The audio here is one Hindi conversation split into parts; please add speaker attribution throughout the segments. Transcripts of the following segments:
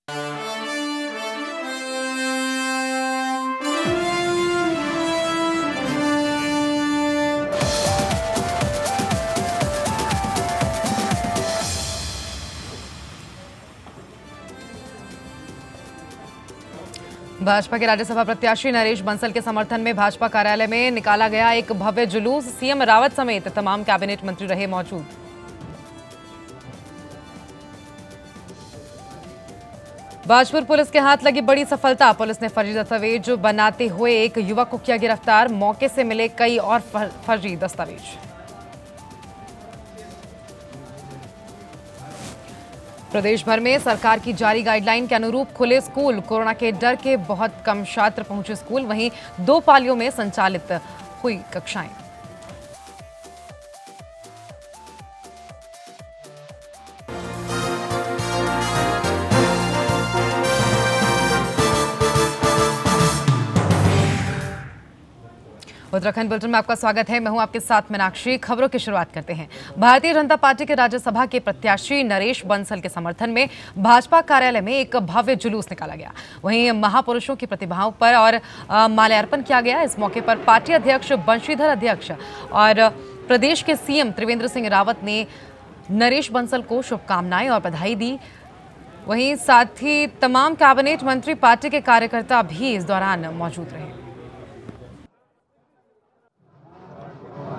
Speaker 1: भाजपा के राज्यसभा प्रत्याशी नरेश बंसल के समर्थन में भाजपा कार्यालय में निकाला गया एक भव्य जुलूस। सीएम रावत समेत तमाम कैबिनेट मंत्री रहे मौजूद। बाजपुर पुलिस के हाथ लगी बड़ी सफलता। पुलिस ने फर्जी दस्तावेज बनाते हुए एक युवक को किया गिरफ्तार। मौके से मिले कई और फर्जी दस्तावेज। प्रदेश भर में सरकार की जारी गाइडलाइन के अनुरूप खुले स्कूल। कोरोना के डर के बहुत कम छात्र पहुंचे स्कूल। वहीं 2 पालियों में संचालित हुई कक्षाएं। उत्तराखंड बुलेटिन में आपका स्वागत है। मैं हूं आपके साथ मीनाक्षी। खबरों की शुरुआत करते हैं। भारतीय जनता पार्टी के राज्यसभा के प्रत्याशी नरेश बंसल के समर्थन में भाजपा कार्यालय में एक भव्य जुलूस निकाला गया। वहीं महापुरुषों की प्रतिभाओं पर और माल्यार्पण किया गया। इस मौके पर पार्टी अध्यक्ष बंशीधर अध्यक्ष और प्रदेश के सीएम त्रिवेंद्र सिंह रावत ने नरेश बंसल को शुभकामनाएं और बधाई दी। वहीं साथ ही तमाम कैबिनेट मंत्री, पार्टी के कार्यकर्ता भी इस दौरान मौजूद रहे।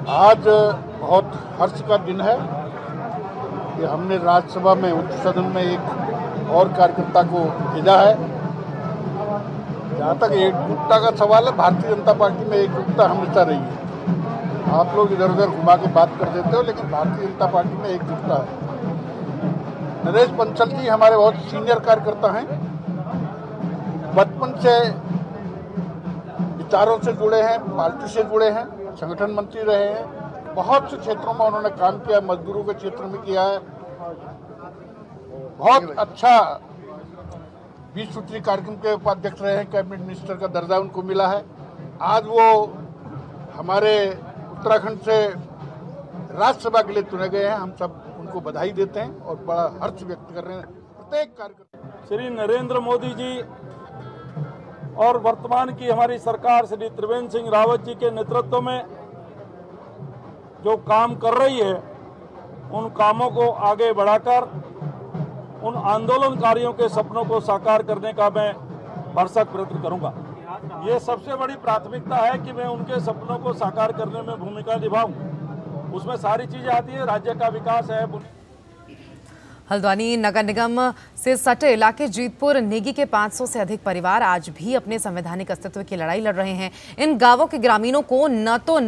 Speaker 2: आज बहुत हर्ष का दिन है कि हमने राज्यसभा में उच्च सदन में एक और कार्यकर्ता को भेजा है। जहाँ तक एकजुटता का सवाल है, भारतीय जनता पार्टी में एकजुटता हमेशा रही है। आप लोग इधर उधर घुमा के बात कर देते हो, लेकिन भारतीय जनता पार्टी में एकजुटता है। नरेश बंसल जी हमारे बहुत सीनियर कार्यकर्ता हैं। बचपन से विचारों से जुड़े हैं, पार्टी से जुड़े हैं, संगठन मंत्री रहे हैं। बहुत से क्षेत्रों में उन्होंने काम किया, मजदूरों के क्षेत्र में किया है। बहुत अच्छा 20 सूत्री कार्यक्रम के उपाध्यक्ष रहे हैं। कैबिनेट मिनिस्टर का दर्जा उनको मिला है। आज वो हमारे उत्तराखंड से राज्यसभा के लिए चुने गए हैं। हम सब उनको बधाई देते हैं और बड़ा हर्ष व्यक्त कर रहे हैं। प्रत्येक कार्यकर्ता
Speaker 3: श्री नरेंद्र मोदी जी और वर्तमान की हमारी सरकार श्री त्रिवेंद्र सिंह रावत जी के नेतृत्व में जो काम कर रही है, उन कामों को आगे बढ़ाकर उन आंदोलनकारियों के सपनों को साकार करने का मैं भरसक प्रयत्न करूंगा। ये सबसे बड़ी प्राथमिकता है कि मैं उनके सपनों को साकार करने में भूमिका निभाऊं। उसमें सारी चीजें आती है, राज्य का विकास है।
Speaker 1: हल्द्वानी नगर निगम से सटे इलाके जीतपुर नेगी के 500 से अधिक परिवार आज भी अपने संवैधानिक अस्तित्व की लड़ाई लड़ रहे हैं। इन गांवों के ग्रामीणों को न तो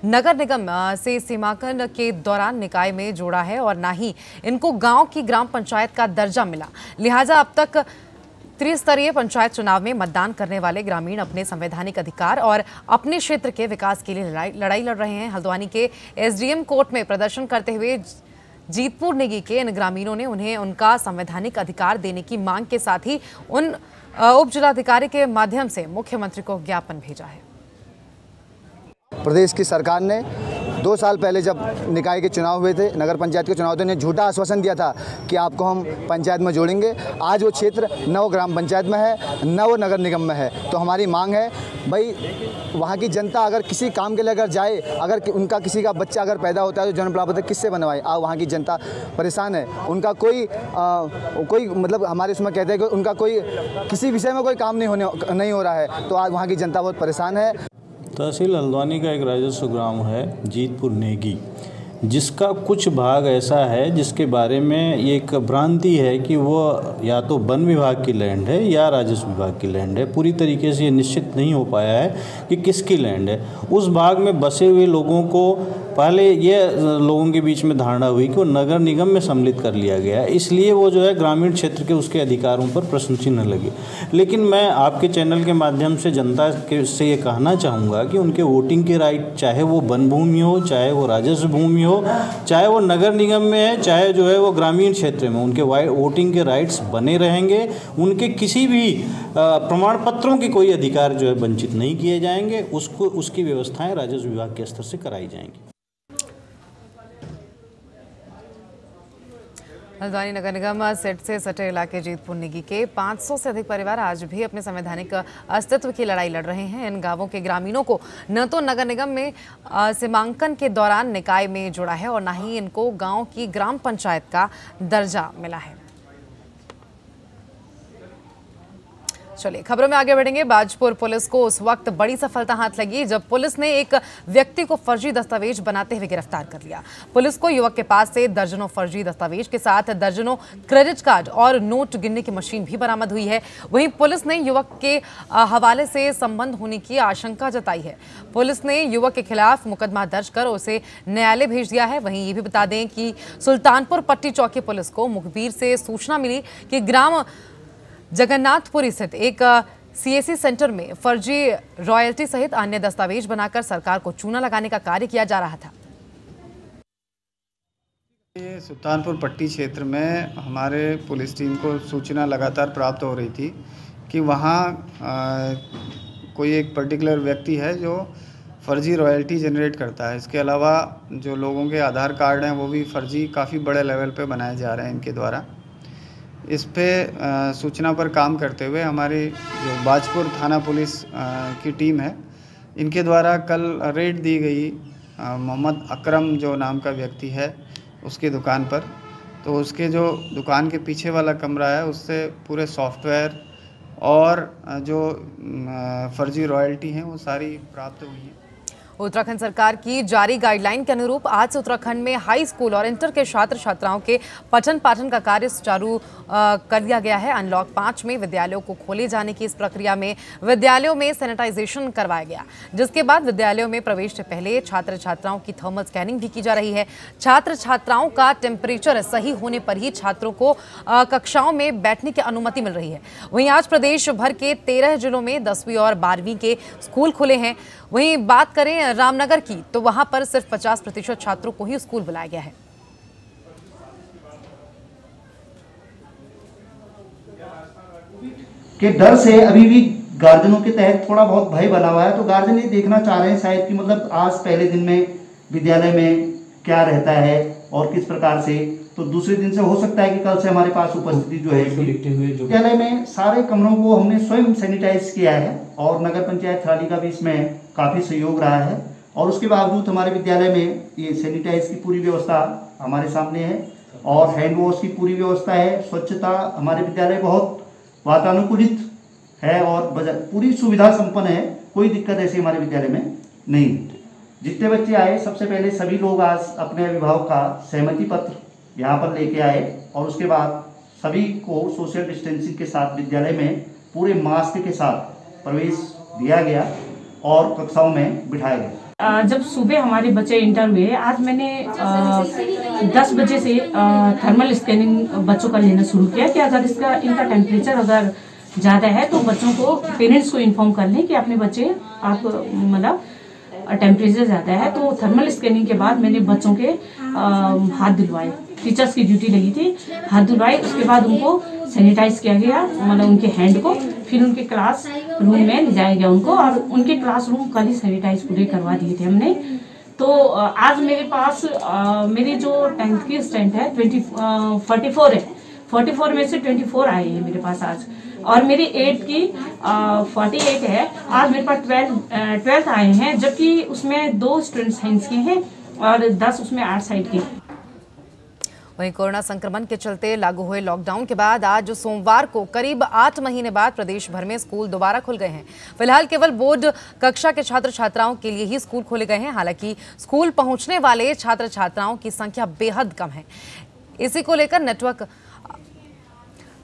Speaker 1: नगर निगम से सीमांकन के दौरान निकाय में जोड़ा है और न ही इनको गांव की ग्राम पंचायत का दर्जा मिला। लिहाजा अब तक त्रिस्तरीय पंचायत चुनाव में मतदान करने वाले ग्रामीण अपने संवैधानिक अधिकार और अपने क्षेत्र के विकास के लिए लड़ाई लड़ रहे हैं। हल्द्वानी के एसडीएम कोर्ट में प्रदर्शन करते हुए जीतपुर नेगी के इन ग्रामीणों ने उन्हें उनका संवैधानिक अधिकार देने की मांग के साथ ही उन उप जिलाधिकारी के माध्यम से मुख्यमंत्री को ज्ञापन भेजा है।
Speaker 4: प्रदेश की सरकार ने 2 साल पहले जब निकाय के चुनाव हुए थे, नगर पंचायत के चुनाव थे, उन्हें झूठा आश्वासन दिया था कि आपको हम पंचायत में जोड़ेंगे। आज वो क्षेत्र न वो ग्राम पंचायत में है, न वो नगर निगम में है। तो हमारी मांग है भाई, वहाँ की जनता अगर किसी काम के लिए अगर जाए, अगर उनका किसी का बच्चा अगर पैदा होता है तो जन्म प्रमाण पत्र किससे बनवाए? वहाँ की जनता परेशान है। उनका कोई मतलब हमारे उसमें कहते हैं कि उनका कोई किसी विषय में कोई काम नहीं हो रहा है। तो आज वहाँ की जनता बहुत परेशान है।
Speaker 5: तहसील हल्द्वानी का एक राजस्व ग्राम है जीतपुर नेगी, जिसका कुछ भाग ऐसा है जिसके बारे में ये एक भ्रांति है कि वो या तो वन विभाग की लैंड है या राजस्व विभाग की लैंड है। पूरी तरीके से ये निश्चित नहीं हो पाया है कि किसकी लैंड है। उस भाग में बसे हुए लोगों को पहले ये लोगों के बीच में धारणा हुई कि वो नगर निगम में सम्मिलित कर लिया गया, इसलिए वो जो है ग्रामीण क्षेत्र के उसके अधिकारों पर प्रश्न चिन्ह लगे। लेकिन मैं आपके चैनल के माध्यम से जनता से ये कहना चाहूँगा कि उनके वोटिंग के राइट, चाहे वो वन भूमि हो, चाहे वो राजस्व भूमि हो, चाहे वो नगर निगम में है, चाहे जो है वो ग्रामीण क्षेत्र में, उनके वोटिंग के राइट्स बने रहेंगे। उनके किसी भी प्रमाण पत्रों के कोई अधिकार जो है वंचित नहीं किए जाएंगे। उसकी व्यवस्थाएं राजस्व विभाग के स्तर से कराई जाएंगी।
Speaker 1: हल्द्वानी नगर निगम सेट से सटे इलाके जीतपुर निगी के 500 से अधिक परिवार आज भी अपने संवैधानिक अस्तित्व की लड़ाई लड़ रहे हैं। इन गांवों के ग्रामीणों को न तो नगर निगम में सीमांकन के दौरान निकाय में जोड़ा है और न ही इनको गांव की ग्राम पंचायत का दर्जा मिला है। चलिए खबरों में आगे बढ़ेंगे। बाजपुर पुलिस को उस वक्त बड़ी सफलता हाथ लगी जब पुलिस ने एक व्यक्ति को फर्जी दस्तावेज बनाते हुए गिरफ्तार कर लिया। पुलिस को युवक के पास से दर्जनों फर्जी दस्तावेज के साथ दर्जनों क्रेडिट कार्ड और नोट गिनने की मशीन भी बरामद हुई है। वहीं पुलिस ने युवक के हवाले से संबंध होने की आशंका जताई है। पुलिस ने युवक के खिलाफ मुकदमा दर्ज कर उसे न्यायालय भेज दिया है। वहीं ये भी बता दें कि सुल्तानपुर पट्टी चौकी पुलिस को मुखबिर से सूचना मिली कि ग्राम जगन्नाथपुरी स्थित एक सीएससी सेंटर में फर्जी रॉयल्टी सहित अन्य दस्तावेज बनाकर सरकार को चूना लगाने का कार्य किया जा रहा था।
Speaker 6: ये सुल्तानपुर पट्टी क्षेत्र में हमारे पुलिस टीम को सूचना लगातार प्राप्त हो रही थी कि वहाँ कोई एक पर्टिकुलर व्यक्ति है जो फर्जी रॉयल्टी जनरेट करता है। इसके अलावा जो लोगों के आधार कार्ड हैं वो भी फर्जी काफ़ी बड़े लेवल पे बनाए जा रहे हैं इनके द्वारा। इस पे सूचना पर काम करते हुए हमारी जो बाजपुर थाना पुलिस की टीम है इनके द्वारा कल रेड दी गई मोहम्मद अकरम जो नाम का व्यक्ति है उसकी दुकान पर। तो उसके जो दुकान के पीछे वाला कमरा है उससे पूरे सॉफ्टवेयर और जो फर्जी रॉयल्टी हैं वो सारी प्राप्त हुई हैं।
Speaker 1: उत्तराखंड सरकार की जारी गाइडलाइन के अनुरूप आज से उत्तराखंड में हाई स्कूल और इंटर के छात्र छात्राओं के पठन पाठन का कार्य सुचारू कर दिया गया है। अनलॉक 5 में विद्यालयों को खोले जाने की इस प्रक्रिया में विद्यालयों में सैनिटाइजेशन करवाया गया, जिसके बाद विद्यालयों में प्रवेश से पहले छात्र छात्राओं की थर्मल स्कैनिंग भी की जा रही है। छात्र छात्राओं का टेम्परेचर सही होने पर ही छात्रों को कक्षाओं में बैठने की अनुमति मिल रही है। वहीं आज प्रदेश भर के 13 जिलों में 10वीं और 12वीं के स्कूल खुले हैं। वहीं बात करें रामनगर की तो वहां पर सिर्फ 50% छात्रों को ही स्कूल बुलाया गया है।
Speaker 7: के डर से अभी भी गार्जियनों के तहत थोड़ा बहुत भय बना हुआ है। तो गार्जियन ये देखना चाह रहे हैं शायद कि मतलब आज पहले दिन में विद्यालय में क्या रहता है और किस प्रकार से, तो दूसरे दिन से हो सकता है कि कल से हमारे पास उपस्थिति जो है विद्यालय में सारे कमरों को हमने स्वयं सैनिटाइज किया है और नगर पंचायत थराली का भी इसमें काफ़ी सहयोग रहा है। और उसके बावजूद हमारे विद्यालय में ये सैनिटाइज की पूरी व्यवस्था हमारे सामने है और हैंड वॉश की पूरी व्यवस्था है। स्वच्छता हमारे विद्यालय बहुत वातानुकूलित है और पूरी सुविधा संपन्न है। कोई दिक्कत ऐसी हमारे विद्यालय में नहीं। जितने बच्चे आए सबसे पहले सभी लोग आज अपने अभिभावक का सहमति पत्र यहाँ पर लेके आए और उसके बाद सभी को सोशल डिस्टेंसिंग के साथ विद्यालय में पूरे मास्क के साथ प्रवेश दिया गया और कक्षाओं में बिठाया गया।
Speaker 8: जब सुबह हमारे बच्चे इंटर हुए, आज मैंने 10 बजे से थर्मल स्कैनिंग बच्चों का लेना शुरू किया कि अगर इनका टेम्परेचर अगर ज़्यादा है तो बच्चों को, पेरेंट्स को इन्फॉर्म कर लें कि अपने बच्चे आप मतलब टेम्परेचर ज़्यादा है। तो थर्मल स्कैनिंग के बाद मैंने बच्चों के हाथ धुलवाए, टीचर्स की ड्यूटी लगी थी, हाथ धुलवाए। उसके बाद उनको सैनिटाइज किया गया, मतलब उनके हैंड को, फिर उनके क्लास रूम में ले जाया गया उनको और उनके क्लासरूम कल ही सैनिटाइज पूरे करवा दिए थे हमने। तो आज मेरे पास मेरी जो 10th की स्टूडेंट है 44 है, 44 में से 24 आए हैं मेरे पास आज, और मेरी 8th की 48 है। आज मेरे पास 12th आए हैं, जबकि उसमें 2 स्टूडेंट साइंस के हैं और 10 उसमें आर्ट साइड के।
Speaker 1: वहीं कोरोना संक्रमण के चलते लागू हुए लॉकडाउन के बाद आज सोमवार को करीब 8 महीने बाद प्रदेश भर में स्कूल दोबारा खुल गए हैं। फिलहाल केवल बोर्ड कक्षा के छात्र छात्राओं के लिए ही स्कूल खोले गए हैं। हालांकि स्कूल पहुंचने वाले छात्र छात्राओं की संख्या बेहद कम है। इसी को लेकर नेटवर्क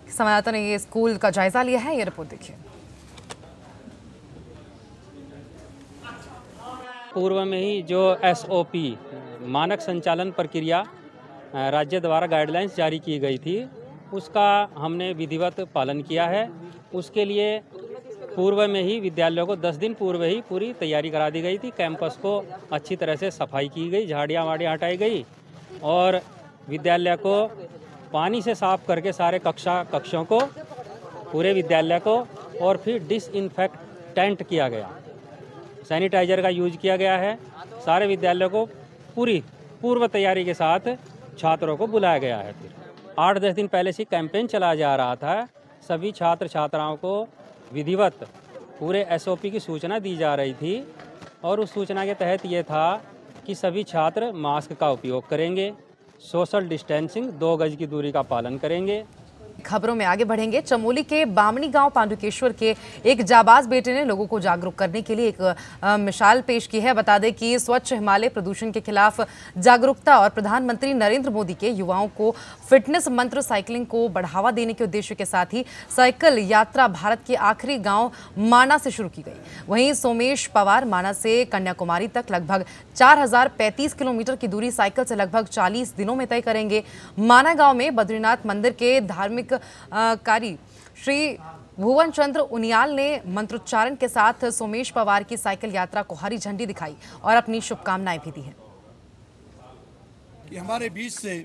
Speaker 1: संवाददाता ने ये स्कूल का जायजा लिया है। ये रिपोर्ट देखिए।
Speaker 9: पूर्व में ही जो SOP मानक संचालन प्रक्रिया राज्य द्वारा गाइडलाइंस जारी की गई थी, उसका हमने विधिवत पालन किया है। उसके लिए पूर्व में ही विद्यालयों को 10 दिन पूर्व ही पूरी तैयारी करा दी गई थी। कैंपस को अच्छी तरह से सफाई की गई, झाड़ियाँ वाड़ियाँ हटाई गई और विद्यालय को पानी से साफ करके सारे कक्षों को, पूरे विद्यालय को, और फिर डिसइंफेक्टेंट किया गया, सैनिटाइजर का यूज किया गया है। सारे विद्यालयों को पूरी पूर्व तैयारी के साथ छात्रों को बुलाया गया है। फिर 8-10 दिन पहले से कैंपेन चलाया जा रहा था। सभी छात्र छात्राओं को विधिवत पूरे SOP की सूचना दी जा रही थी और उस सूचना के तहत ये था कि सभी छात्र मास्क का उपयोग करेंगे, सोशल डिस्टेंसिंग 2 गज की दूरी का पालन करेंगे।
Speaker 1: खबरों में आगे बढ़ेंगे। चमोली के बामणी गांव पांडुकेश्वर के एक जाबाज बेटे ने लोगों को जागरूक करने के लिए एक मिसाल पेश की है। बता दें कि स्वच्छ हिमालय प्रदूषण के खिलाफ जागरूकता और प्रधानमंत्री नरेंद्र मोदी के युवाओं को फिटनेस मंत्र साइकिलिंग को बढ़ावा देने के उद्देश्य के साथ ही साइकिल यात्रा भारत के आखिरी गांव माना से शुरू की गई। वहीं सोमेश पवार माना से कन्याकुमारी तक लगभग 4035 किलोमीटर की दूरी साइकिल से लगभग 40 दिनों में तय करेंगे। माना गांव में बद्रीनाथ मंदिर के धार्मिक कारी श्री भुवन चंद्र उनियाल ने मंत्रोच्चारण के साथ सोमेश पवार की साइकिल यात्रा को हरी झंडी दिखाई और अपनी शुभकामनाएं भी दी हैं।
Speaker 10: कि हमारे बीच से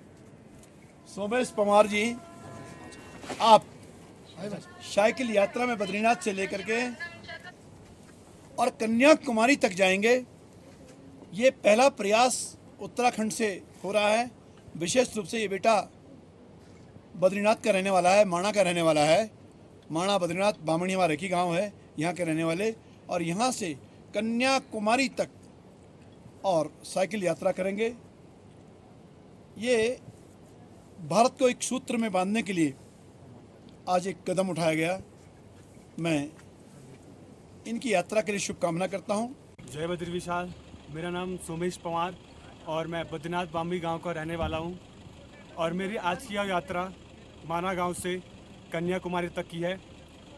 Speaker 10: सोमेश पवार जी आप साइकिल यात्रा में बद्रीनाथ से लेकर के और कन्याकुमारी तक जाएंगे। ये पहला प्रयास उत्तराखंड से हो रहा है। विशेष रूप से ये बेटा बद्रीनाथ का रहने वाला है, माणा का रहने वाला है। माणा बद्रीनाथ बामणी हमारा एक ही गाँव है, यहाँ के रहने वाले, और यहाँ से कन्याकुमारी तक और साइकिल यात्रा करेंगे। ये भारत को एक सूत्र में बांधने के लिए आज एक कदम उठाया गया। मैं इनकी यात्रा के लिए शुभकामना करता हूँ।
Speaker 11: जय बद्री विशाल। मेरा नाम सोमेश पवार और मैं बद्रीनाथ बामणी गांव का रहने वाला हूं और मेरी आज की यात्रा माना गांव से कन्याकुमारी तक की है।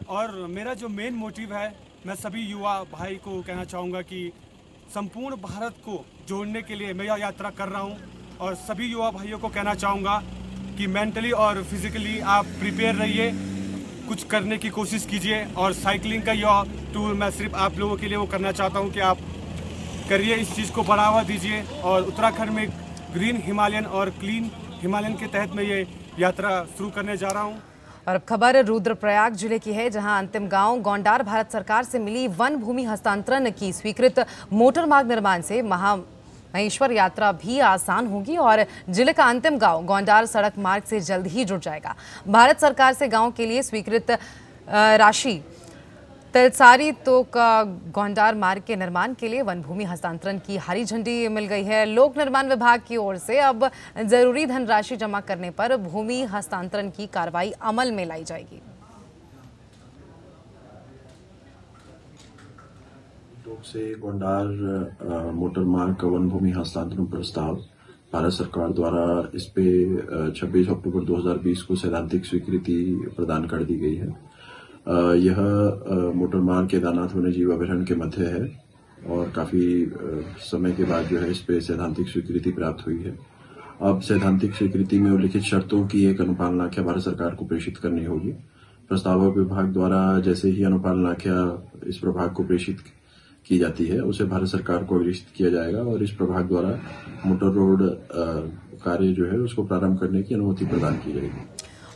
Speaker 11: और मेरा जो मेन मोटिव है, मैं सभी युवा भाई को कहना चाहूँगा कि संपूर्ण भारत को जोड़ने के लिए मैं यह यात्रा कर रहा हूँ। और सभी युवा भाइयों को कहना चाहूँगा कि मेंटली और फिजिकली आप प्रिपेयर रहिए, कुछ करने की कोशिश कीजिए। और साइकिलिंग का यह टूर मैं सिर्फ आप लोगों के लिए वो करना चाहता हूँ कि आप करिए, इस चीज़ को बढ़ावा दीजिए। और उत्तराखंड में ग्रीन हिमालयन और क्लीन हिमालयन के तहत मैं ये यात्रा शुरू करने जा रहा हूँ।
Speaker 1: और अब खबर रुद्रप्रयाग जिले की है, जहां अंतिम गांव गोंडार भारत सरकार से मिली वन भूमि हस्तांतरण की स्वीकृत मोटर मार्ग निर्माण से महेश्वर यात्रा भी आसान होगी और जिले का अंतिम गांव गोंडार सड़क मार्ग से जल्द ही जुड़ जाएगा। भारत सरकार से गांव के लिए स्वीकृत राशि तलसारी तो का गोंडार मार्ग के निर्माण के लिए वन भूमि हस्तांतरण की हरी झंडी मिल गई है। लोक निर्माण विभाग की ओर से अब जरूरी धनराशि जमा करने पर भूमि हस्तांतरण की कार्रवाई अमल में लाई जाएगी।
Speaker 12: से गोंडार मोटर मार्ग का वन भूमि हस्तांतरण प्रस्ताव भारत सरकार द्वारा इस पे 26 अक्टूबर 2020 को सैद्धांतिक स्वीकृति प्रदान कर दी गई है। यह मोटर मार्ग केदारनाथ वन्यजीव अभयारण्य के मध्य है और काफी समय के बाद जो है इस पे सैद्धांतिक स्वीकृति प्राप्त हुई है। अब सैद्धांतिक स्वीकृति में उल्लिखित शर्तों की एक अनुपालन आख्या भारत सरकार को प्रेषित करनी होगी। प्रस्तावक विभाग द्वारा जैसे ही अनुपालन आख्या इस प्रभाग को प्रेषित की जाती है, उसे भारत सरकार को अग्रेषित किया जाएगा और इस प्रभाग द्वारा मोटर रोड कार्य जो है उसको प्रारंभ करने की अनुमति प्रदान की जाएगी।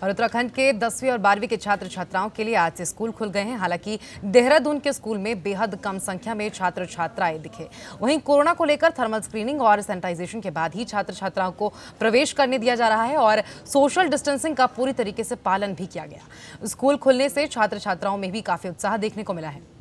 Speaker 1: और उत्तराखंड के 10वीं और 12वीं के छात्र छात्राओं के लिए आज से स्कूल खुल गए हैं। हालांकि देहरादून के स्कूल में बेहद कम संख्या में छात्र छात्राएं दिखे। वहीं कोरोना को लेकर थर्मल स्क्रीनिंग और सैनिटाइजेशन के बाद ही छात्र छात्राओं को प्रवेश करने दिया जा रहा है और सोशल डिस्टेंसिंग का पूरी तरीके से पालन भी किया गया। स्कूल खुलने से छात्र छात्राओं में भी काफी उत्साह देखने को मिला है।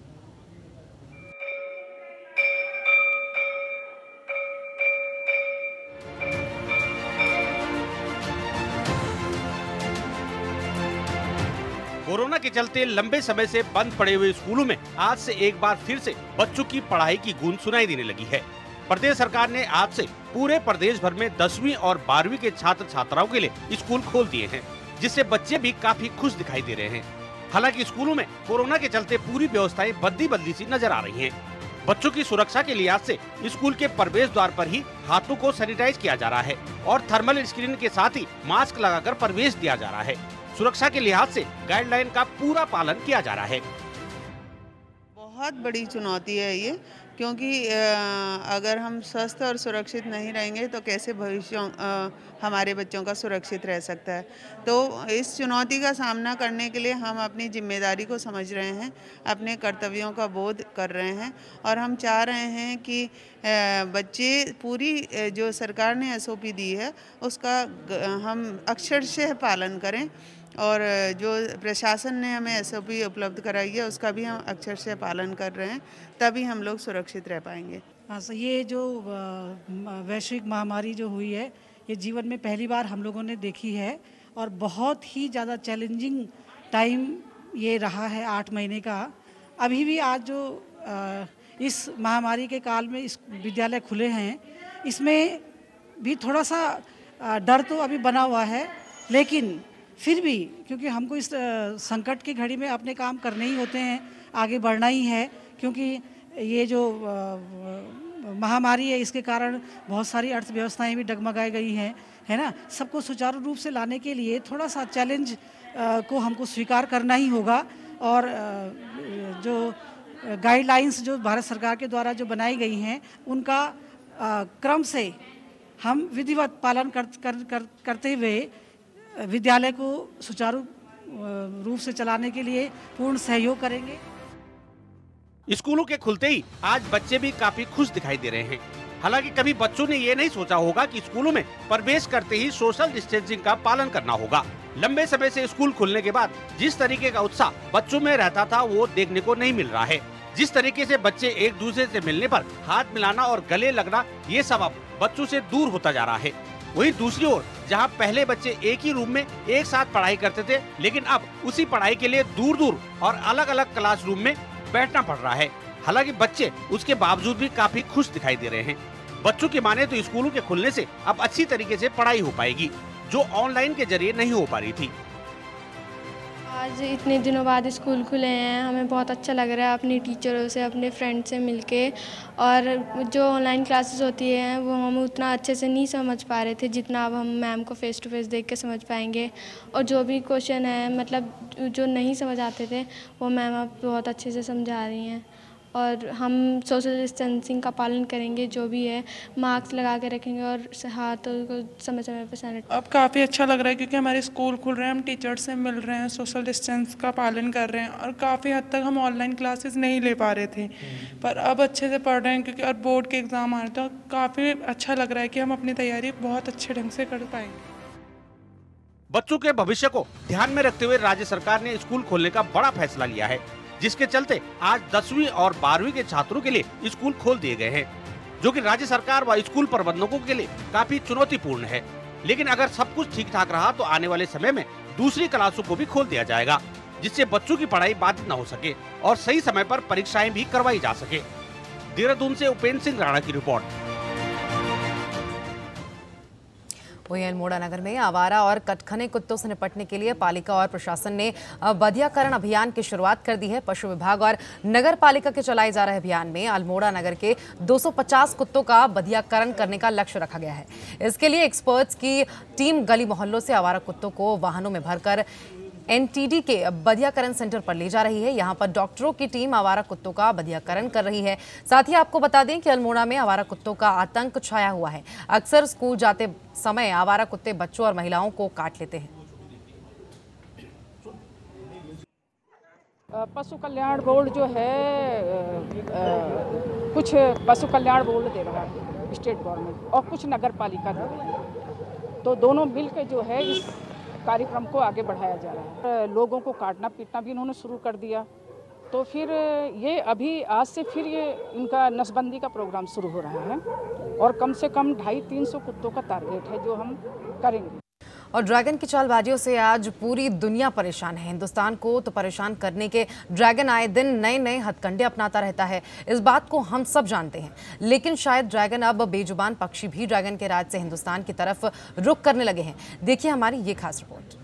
Speaker 13: कोरोना के चलते लंबे समय से बंद पड़े हुए स्कूलों में आज से एक बार फिर से बच्चों की पढ़ाई की गूंज सुनाई देने लगी है। प्रदेश सरकार ने आज से पूरे प्रदेश भर में 10वीं और 12वीं के छात्र छात्राओं के लिए स्कूल खोल दिए हैं, जिससे बच्चे भी काफी खुश दिखाई दे रहे हैं। हालांकि स्कूलों में कोरोना के चलते पूरी व्यवस्थाएं बदली बदली सी नजर आ रही हैं। बच्चों की सुरक्षा के लिए आज से स्कूल के प्रवेश द्वार पर ही हाथों को सैनिटाइज किया जा रहा है और थर्मल स्क्रीनिंग के साथ ही मास्क लगाकर प्रवेश दिया जा रहा है। सुरक्षा के लिहाज से गाइडलाइन का पूरा पालन किया जा रहा है।
Speaker 14: बहुत बड़ी चुनौती है ये, क्योंकि अगर हम स्वस्थ और सुरक्षित नहीं रहेंगे तो कैसे भविष्य हमारे बच्चों का सुरक्षित रह सकता है। तो इस चुनौती का सामना करने के लिए हम अपनी जिम्मेदारी को समझ रहे हैं, अपने कर्तव्यों का बोध कर रहे हैं और हम चाह रहे हैं कि बच्चे पूरी जो सरकार ने SOP दी है उसका हम अक्षरशः पालन करें और जो प्रशासन ने हमें SOP उपलब्ध कराई है उसका भी हम अक्षरशः पालन कर रहे हैं, तभी हम लोग सुरक्षित रह पाएंगे।
Speaker 15: हाँ, ये जो वैश्विक महामारी जो हुई है ये जीवन में पहली बार हम लोगों ने देखी है और बहुत ही ज़्यादा चैलेंजिंग टाइम ये रहा है 8 महीने का। अभी भी आज जो इस महामारी के काल में इस विद्यालय खुले हैं इसमें भी थोड़ा सा डर तो अभी बना हुआ है, लेकिन फिर भी क्योंकि हमको इस संकट की घड़ी में अपने काम करने ही होते हैं, आगे बढ़ना ही है, क्योंकि ये जो महामारी है इसके कारण बहुत सारी अर्थव्यवस्थाएं भी डगमगाई गई हैं, है ना। सबको सुचारू रूप से लाने के लिए थोड़ा सा चैलेंज को हमको स्वीकार करना ही होगा और जो गाइडलाइंस जो भारत सरकार के द्वारा जो बनाई गई हैं उनका क्रम से हम विधिवत पालन करते हुए विद्यालय को सुचारू रूप से चलाने के लिए पूर्ण सहयोग करेंगे।
Speaker 13: स्कूलों के खुलते ही आज बच्चे भी काफी खुश दिखाई दे रहे हैं। हालांकि कभी बच्चों ने ये नहीं सोचा होगा कि स्कूलों में प्रवेश करते ही सोशल डिस्टेंसिंग का पालन करना होगा। लंबे समय से स्कूल खुलने के बाद जिस तरीके का उत्साह बच्चों में रहता था वो देखने को नहीं मिल रहा है। जिस तरीके से बच्चे एक दूसरे से मिलने पर हाथ मिलाना और गले लगना, ये सब अब बच्चों से दूर होता जा रहा है। वहीं दूसरी ओर जहां पहले बच्चे एक ही रूम में एक साथ पढ़ाई करते थे, लेकिन अब उसी पढ़ाई के लिए दूर दूर और अलग अलग क्लासरूम में बैठना पड़ रहा है। हालांकि बच्चे उसके बावजूद भी काफी खुश दिखाई दे रहे हैं। बच्चों की माने तो स्कूलों के खुलने से अब अच्छी तरीके से पढ़ाई हो पाएगी, जो ऑनलाइन के जरिए नहीं हो पा रही थी।
Speaker 16: आज इतने दिनों बाद स्कूल खुले हैं, हमें बहुत अच्छा लग रहा है अपनी टीचरों से, अपने फ्रेंड से मिलके। और जो ऑनलाइन क्लासेस होती हैं वो हम उतना अच्छे से नहीं समझ पा रहे थे जितना अब हम मैम को फेस टू फेस देख के समझ पाएंगे। और जो भी क्वेश्चन है, मतलब जो नहीं समझ आते थे वो मैम अब बहुत अच्छे से समझा रही हैं। और हम सोशल डिस्टेंसिंग का पालन करेंगे, जो भी है मास्क लगा के रखेंगे और हाथों को समय समय पर सैनिटाइज।
Speaker 17: अब काफ़ी अच्छा लग रहा है क्योंकि हमारे स्कूल खुल रहे हैं, हम टीचर से मिल रहे हैं, सोशल डिस्टेंस का पालन कर रहे हैं। और काफ़ी हद तक हम ऑनलाइन क्लासेस नहीं ले पा रहे थे, पर अब अच्छे से पढ़ रहे हैं क्योंकि और बोर्ड के एग्ज़ाम आ रहे थे। तो काफ़ी अच्छा लग रहा है कि हम अपनी तैयारी बहुत अच्छे ढंग से कर पाएंगे।
Speaker 13: बच्चों के भविष्य को ध्यान में रखते हुए राज्य सरकार ने स्कूल खोलने का बड़ा फैसला लिया है, जिसके चलते आज 10वीं और 12वीं के छात्रों के लिए स्कूल खोल दिए गए हैं, जो कि राज्य सरकार व स्कूल प्रबंधकों के लिए काफी चुनौतीपूर्ण है। लेकिन अगर सब कुछ ठीक ठाक रहा तो आने वाले समय में दूसरी क्लासों को भी खोल दिया जाएगा, जिससे बच्चों की पढ़ाई बाधित न हो सके और सही समय पर परीक्षाएं भी करवाई जा सके। देहरादून से उपेंद्र सिंह राणा की रिपोर्ट।
Speaker 1: वहीं अल्मोड़ा नगर में आवारा और कटखने कुत्तों से निपटने के लिए पालिका और प्रशासन ने बधियाकरण अभियान की शुरुआत कर दी है। पशु विभाग और नगर पालिका के चलाए जा रहे अभियान में अल्मोड़ा नगर के 250 कुत्तों का बधियाकरण करने का लक्ष्य रखा गया है। इसके लिए एक्सपर्ट्स की टीम गली मोहल्लों से आवारा कुत्तों को वाहनों में भरकर NTD के बधियाकरण सेंटर पर ले जा रही है। यहाँ पर डॉक्टरों की टीम आवारा कुत्तों का बधियाकरण कर रही है। साथ ही आपको बता दें कि अल्मोड़ा में आवारा कुत्तों का आतंक छाया हुआ है। अक्सर स्कूल जाते समय आवारा कुत्ते बच्चों और महिलाओं को काट लेते हैं।
Speaker 18: पशु कल्याण बोर्ड जो है कुछ पशु कल्याण बोर्ड दे रहा है स्टेट गवर्नमेंट और कुछ नगर पालिका दे रही है, तो दोनों मिलकर जो है इस कार्यक्रम को आगे बढ़ाया जा रहा है। लोगों को काटना पीटना भी इन्होंने शुरू कर दिया, तो फिर ये अभी आज से फिर ये इनका नसबंदी का प्रोग्राम शुरू हो रहा है और कम से कम 250-300 कुत्तों का टारगेट है जो हम करेंगे।
Speaker 1: और ड्रैगन की चालबाजियों से आज पूरी दुनिया परेशान है। हिंदुस्तान को तो परेशान करने के ड्रैगन आए दिन नए नए हथकंडे अपनाता रहता है, इस बात को हम सब जानते हैं। लेकिन शायद ड्रैगन अब बेजुबान पक्षी भी ड्रैगन के राज से हिंदुस्तान की तरफ रुख करने लगे हैं। देखिए हमारी ये खास रिपोर्ट।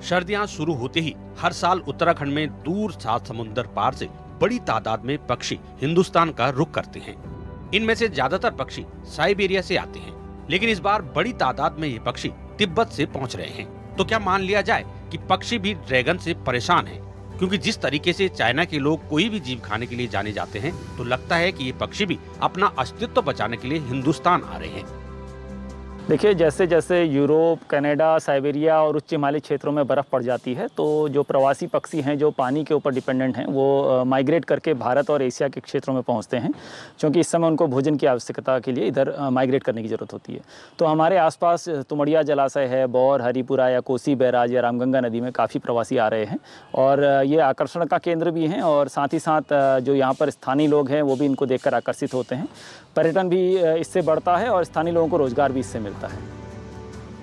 Speaker 13: सर्दियां शुरू होते ही हर साल उत्तराखंड में दूर 7 समुद्र पार से बड़ी तादाद में पक्षी हिंदुस्तान का रुख करते हैं। इनमें से ज्यादातर पक्षी साइबेरिया से आते हैं, लेकिन इस बार बड़ी तादाद में ये पक्षी तिब्बत से पहुंच रहे हैं। तो क्या मान लिया जाए कि पक्षी भी ड्रैगन से परेशान हैं, क्योंकि जिस तरीके से चाइना के लोग कोई भी जीव खाने के लिए जाने जाते हैं, तो लगता है कि ये पक्षी भी अपना अस्तित्व बचाने के लिए हिंदुस्तान आ रहे हैं।
Speaker 19: देखिए, जैसे जैसे यूरोप, कनाडा, साइबेरिया और उच्च हिमालयी क्षेत्रों में बर्फ़ पड़ जाती है, तो जो प्रवासी पक्षी हैं जो पानी के ऊपर डिपेंडेंट हैं, वो माइग्रेट करके भारत और एशिया के क्षेत्रों में पहुंचते हैं, क्योंकि इस समय उनको भोजन की आवश्यकता के लिए इधर माइग्रेट करने की ज़रूरत होती है। तो हमारे आसपास तुमड़िया जलाशय है, बौर, हरिपुरा या कोसी बैराज या रामगंगा नदी में काफ़ी प्रवासी आ रहे हैं और ये आकर्षण का केंद्र भी हैं और साथ ही साथ जो यहाँ पर स्थानीय लोग हैं वो भी इनको देखकर आकर्षित होते हैं। पर्यटन भी इससे बढ़ता है और स्थानीय लोगों को रोजगार भी इससे मिलता है।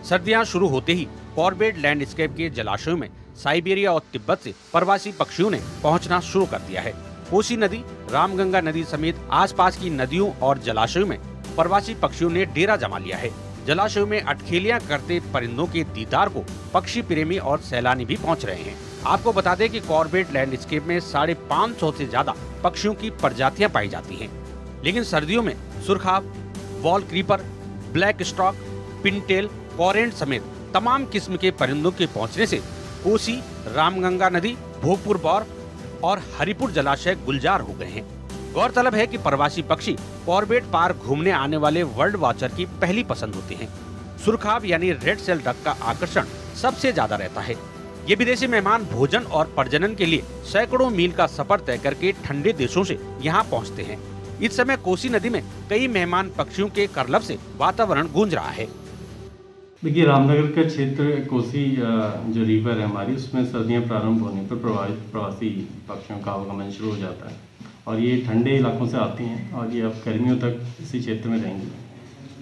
Speaker 13: सर्दियां शुरू होते ही कॉर्बेट लैंडस्केप के जलाशयों में साइबेरिया और तिब्बत से प्रवासी पक्षियों ने पहुंचना शुरू कर दिया है। कोसी नदी, रामगंगा नदी समेत आसपास की नदियों और जलाशयों में प्रवासी पक्षियों ने डेरा जमा लिया है। जलाशयों में अटखेलियां करते परिंदों के दीदार को पक्षी प्रेमी और सैलानी भी पहुँच रहे हैं। आपको बता दें कि कॉर्बेट लैंडस्केप में 550 से ज्यादा पक्षियों की प्रजातियां पाई जाती हैं। लेकिन सर्दियों में सुरखाब, wall creeper, black stork, pintail, कॉरेंट समेत तमाम किस्म के परिंदों के पहुंचने से कोसी, रामगंगा नदी, भोगपुर बौर और हरिपुर जलाशय गुलजार हो गए हैं। गौरतलब है कि प्रवासी पक्षी कॉर्बेट पार्क घूमने आने वाले वर्ल्ड वॉचर की पहली पसंद होते हैं। सुरखाब यानी रेड सेल डक का आकर्षण सबसे ज्यादा रहता है। ये विदेशी मेहमान भोजन और प्रजनन के लिए सैकड़ों मील का सफर तय करके ठंडे देशों से यहाँ पहुँचते हैं। इस समय कोसी नदी में कई मेहमान पक्षियों के करलब से वातावरण गूंज रहा है।
Speaker 5: देखिए, रामनगर का क्षेत्र कोसी जो रिवर है हमारी, उसमें सर्दियां प्रारंभ होने पर प्रवासी पक्षियों का आवागमन शुरू हो जाता है और ये ठंडे इलाकों से आती हैं और ये अब गर्मियों तक इसी क्षेत्र में रहेंगी।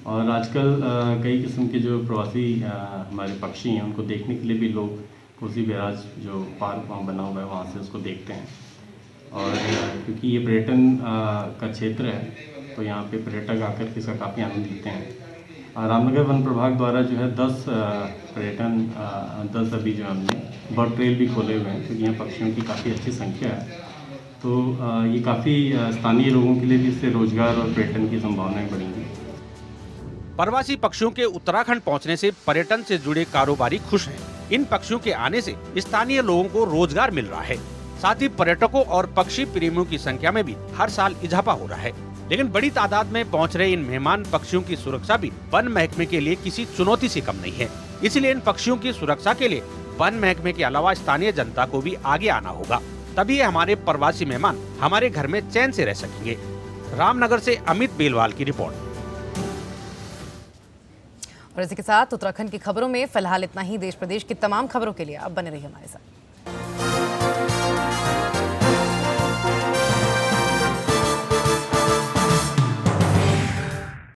Speaker 5: और आजकल कई किस्म के जो प्रवासी हमारे पक्षी हैं उनको देखने के लिए भी लोग कोसी बैराज जो पार्क वहाँ बना हुआ है वहाँ से उसको देखते हैं। और क्योंकि ये पर्यटन का क्षेत्र है तो यहाँ पे पर्यटक आकर के इसका काफ़ी आनंद लेते हैं। रामनगर वन प्रभाग द्वारा जो है 10 अभी जो हमने बर्ड ट्रेल भी खोले हुए हैं, क्योंकि यहाँ पक्षियों की काफ़ी अच्छी संख्या है। तो ये काफ़ी स्थानीय लोगों के लिए भी इससे रोजगार और पर्यटन की संभावनाएं बढ़ेंगी।
Speaker 13: प्रवासी पक्षियों के उत्तराखंड पहुँचने से पर्यटन से जुड़े कारोबारी खुश हैं। इन पक्षियों के आने से स्थानीय लोगों को रोजगार मिल रहा है। साथ ही पर्यटकों और पक्षी प्रेमियों की संख्या में भी हर साल इजाफा हो रहा है। लेकिन बड़ी तादाद में पहुंच रहे इन मेहमान पक्षियों की सुरक्षा भी वन महकमे के लिए किसी चुनौती से कम नहीं है। इसलिए इन पक्षियों की सुरक्षा के लिए वन महकमे के अलावा स्थानीय जनता को भी आगे आना होगा, तभी हमारे प्रवासी मेहमान हमारे घर में चैन से रह सकेंगे। रामनगर से अमित बेलवाल की रिपोर्ट।
Speaker 1: और इसी के साथ उत्तराखंड की खबरों में फिलहाल इतना ही। देश प्रदेश की तमाम खबरों के लिए आप बने रहिए हमारे साथ।